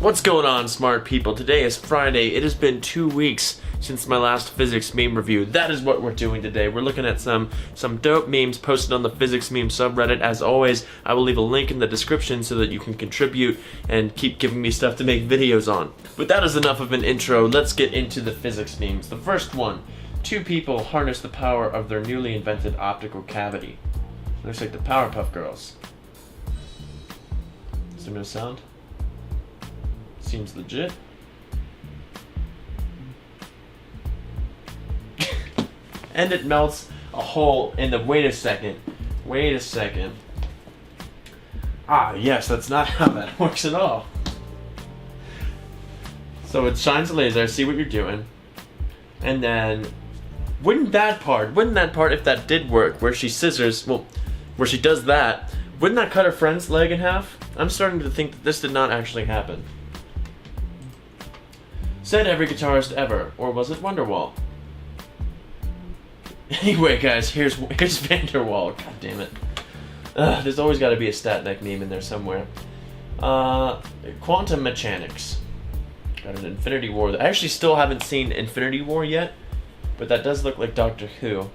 What's going on, smart people? Today is Friday. It has been 2 weeks since my last physics meme review. That is what we're doing today. We're looking at some dope memes posted on the physics meme subreddit. As always, I will leave a link in the description so that you can contribute and keep giving me stuff to make videos on. But that is enough of an intro. Let's get into the physics memes. The first one: 2 people harness the power of their newly invented optical cavity. Looks like the Powerpuff Girls. Is there no sound? Seems legit. And it melts a hole in the... Wait a second. Ah, yes, that's not how that works at all. So it shines a laser, see what you're doing. And then... Wouldn't that part, if that did work, where she scissors, well, where she does that, wouldn't that cut her friend's leg in half? I'm starting to think that this did not actually happen. Said every guitarist ever, or was it Wonderwall? Anyway, guys, here's Vanderwall. God damn it. There's always got to be a Statneck meme in there somewhere. Quantum mechanics. Got an Infinity War. I actually still haven't seen Infinity War yet, but that does look like Doctor Who.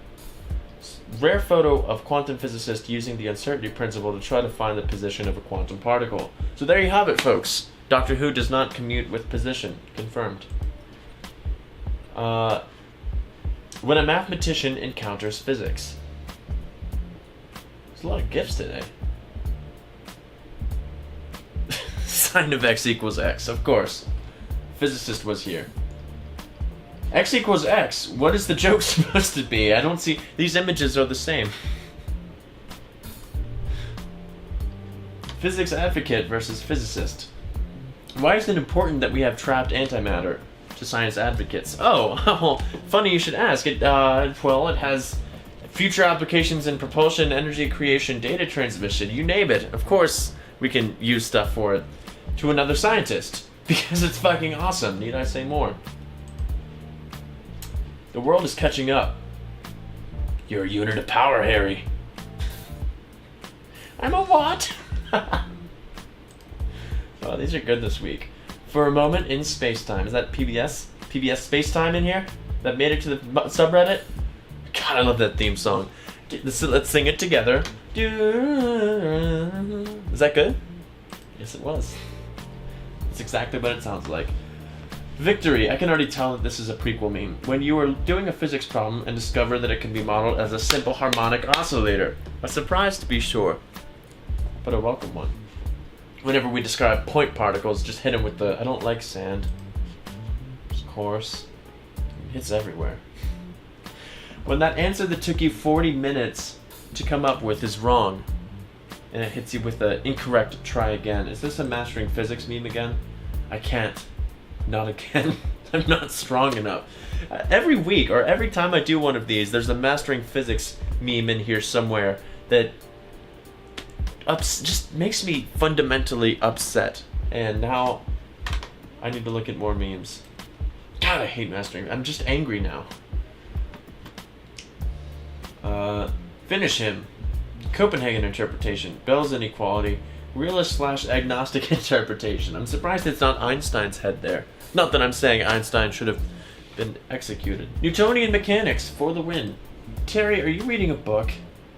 Rare photo of quantum physicist using the uncertainty principle to try to find the position of a quantum particle. So there you have it, folks. Doctor Who does not commute with position. Confirmed. When a mathematician encounters physics. There's a lot of gifts today. Sine of x equals x, of course. Physicist was here. X equals x. What is the joke supposed to be? I don't see... These images are the same. Physics advocate versus physicist. Why is it important that we have trapped antimatter to science advocates? Oh, funny you should ask. Well, it has future applications in propulsion, energy creation, data transmission, you name it. Of course, we can use stuff for it. To another scientist, because it's fucking awesome. Need I say more? The world is catching up. You're a unit of power, Harry. I'm a what? Oh, these are good this week. For a moment in space-time. Is that PBS? PBS space-time in here? That made it to the subreddit? God, I love that theme song. Let's sing it together. Is that good? Yes, it was. It's exactly what it sounds like. Victory. I can already tell that this is a prequel meme. When you are doing a physics problem and discover that it can be modeled as a simple harmonic oscillator. A surprise, to be sure, but a welcome one. Whenever we describe point particles, just hit them with the, I don't like sand. Of course. It's everywhere. When that answer that took you 40 minutes to come up with is wrong, and it hits you with the incorrect try again. Is this a mastering physics meme again? I can't. Not again. I'm not strong enough. Every week, or every time I do one of these, there's a mastering physics meme in here somewhere that just makes me fundamentally upset. And now I need to look at more memes. God, I hate mastering. I'm just angry now. Finish him. Copenhagen interpretation. Bell's inequality. Realist/agnostic interpretation. I'm surprised it's not Einstein's head there. Not that I'm saying Einstein should have been executed. Newtonian mechanics for the win. Terry, are you reading a book?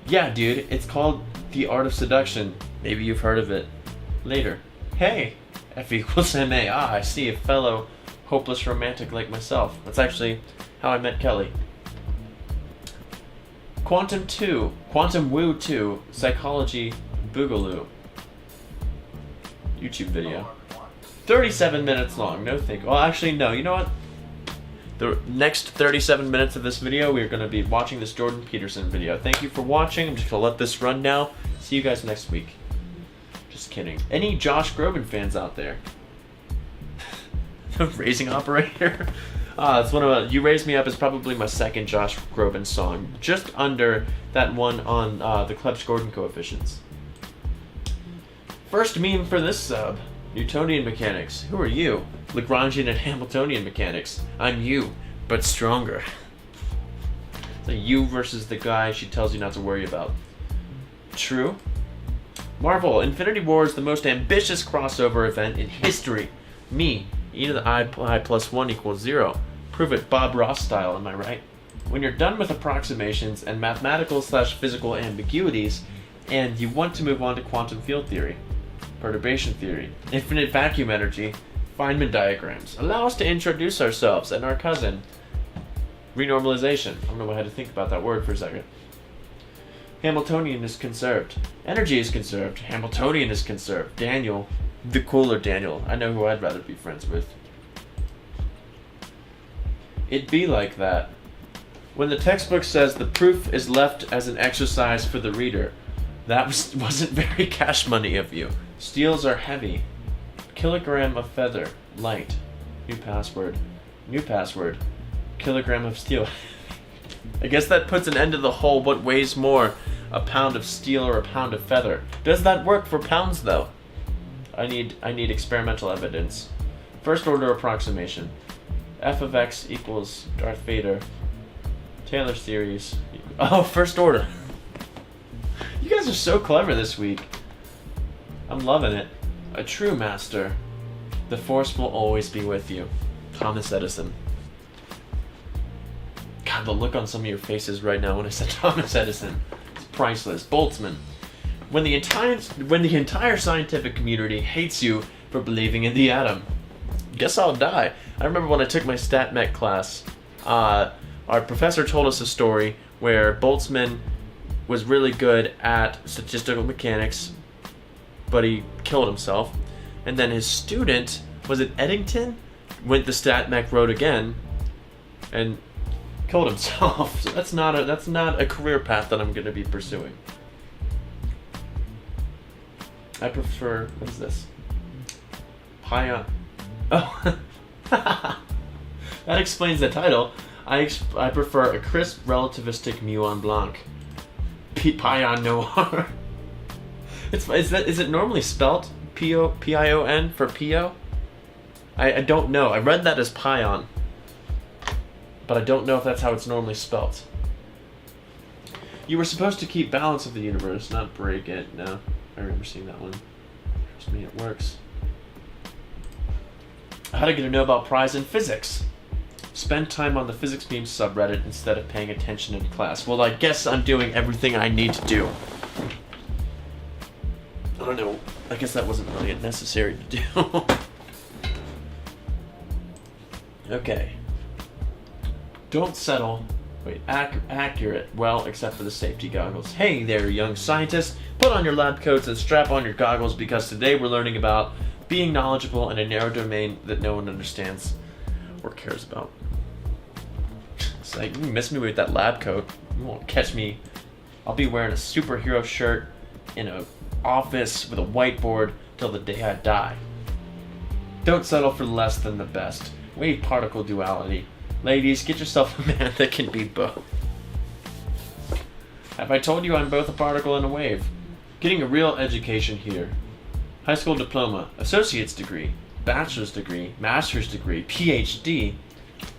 Yeah, dude. It's called The Art of Seduction. Maybe you've heard of it. Later. Hey, F equals MA. Ah, I see, a fellow hopeless romantic like myself. That's actually how I met Kelly. Quantum Woo 2, Psychology Boogaloo. YouTube video. 37 minutes long, no think. Well, actually, no, you know what? The next 37 minutes of this video, we're going to be watching this Jordan Peterson video. Thank you for watching. I'm just going to let this run now. See you guys next week. Just kidding. Any Josh Groban fans out there? The raising operator? It's one of You Raise Me Up is probably my second Josh Groban song. Just under that one on the Klebsch-Gordon coefficients. First meme for this sub. Newtonian mechanics. Who are you? Lagrangian and Hamiltonian mechanics. I'm you, but stronger. So you versus the guy she tells you not to worry about. True. Marvel, Infinity War is the most ambitious crossover event in history. Me, e to the I plus 1 equals 0. Prove it Bob Ross style, am I right? When you're done with approximations and mathematical/physical ambiguities, and you want to move on to quantum field theory, perturbation theory, infinite vacuum energy, Feynman diagrams, allow us to introduce ourselves and our cousin. Renormalization. I don't know how to think about that word for a second. Hamiltonian is conserved. Energy is conserved. Hamiltonian is conserved. Daniel, the cooler Daniel. I know who I'd rather be friends with. It be like that. When the textbook says the proof is left as an exercise for the reader, that wasn't very cash money of you. Steels are heavy. Kilogram of feather, light. New password. New password. Kilogram of steel. I guess that puts an end to the whole what weighs more, a pound of steel or a pound of feather. Does that work for pounds though? I need experimental evidence. First order approximation. F of x equals Darth Vader. Taylor series. Oh, first order. You guys are so clever this week. I'm loving it. A true master. The force will always be with you. Thomas Edison. God, the look on some of your faces right now when I said Thomas Edison. It's priceless. Boltzmann. When the entire scientific community hates you for believing in the atom, guess I'll die. I remember when I took my stat mech class, our professor told us a story where Boltzmann was really good at statistical mechanics, but he killed himself. And then his student, was it Eddington, went the stat mech road again and killed himself. So that's not a career path that I'm going to be pursuing. I prefer, what is this? Pion. Oh, that explains the title. I prefer a crisp relativistic muon blanc. Pion noir. Is it normally spelt P-I-O-N for P-O? I don't know. I read that as pion, but I don't know if that's how it's normally spelt. You were supposed to keep balance of the universe, not break it. No, I remember seeing that one. Trust me, it works. How to get a Nobel Prize in physics. Spend time on the physics meme subreddit instead of paying attention in class. Well, I guess I'm doing everything I need to do. I don't know. I guess that wasn't really necessary to do. Okay. Don't settle. Wait, accurate. Well, except for the safety goggles. Hey there, young scientists. Put on your lab coats and strap on your goggles because today we're learning about being knowledgeable in a narrow domain that no one understands or cares about. It's like, you miss me with that lab coat. You won't catch me. I'll be wearing a superhero shirt in an office with a whiteboard till the day I die. Don't settle for less than the best. Wave particle duality. Ladies, get yourself a man that can be both. Have I told you I'm both a particle and a wave? Getting a real education here. High school diploma, associate's degree, bachelor's degree, master's degree, PhD.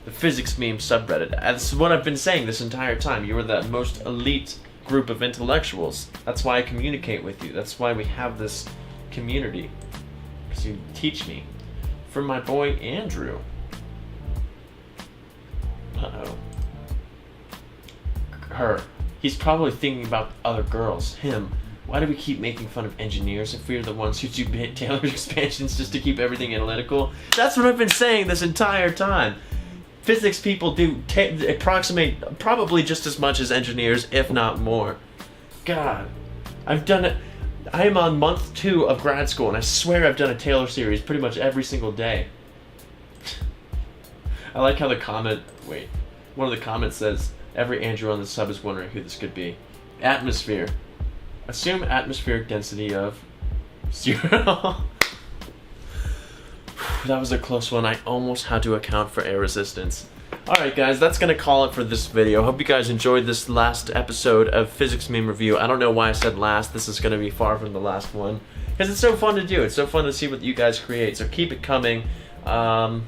The physics meme subreddit. That's what I've been saying this entire time. You are the most elite group of intellectuals. That's why I communicate with you. That's why we have this community. Because you teach me. From my boy Andrew. Uh-oh. Her. He's probably thinking about other girls. Him. Why do we keep making fun of engineers if we're the ones who do tailored expansions just to keep everything analytical? That's what I've been saying this entire time. Physics people do approximate probably just as much as engineers, if not more. God. I've done it. I am on month 2 of grad school, and I swear I've done a Taylor series pretty much every single day. I like how one of the comments says, every Andrew on the sub is wondering who this could be. Atmosphere. Assume atmospheric density of 0. That was a close one. I almost had to account for air resistance. Alright guys, that's going to call it for this video. Hope you guys enjoyed this last episode of Physics Meme Review. I don't know why I said last. This is going to be far from the last one. Because it's so fun to do. It's so fun to see what you guys create. So keep it coming. Bye.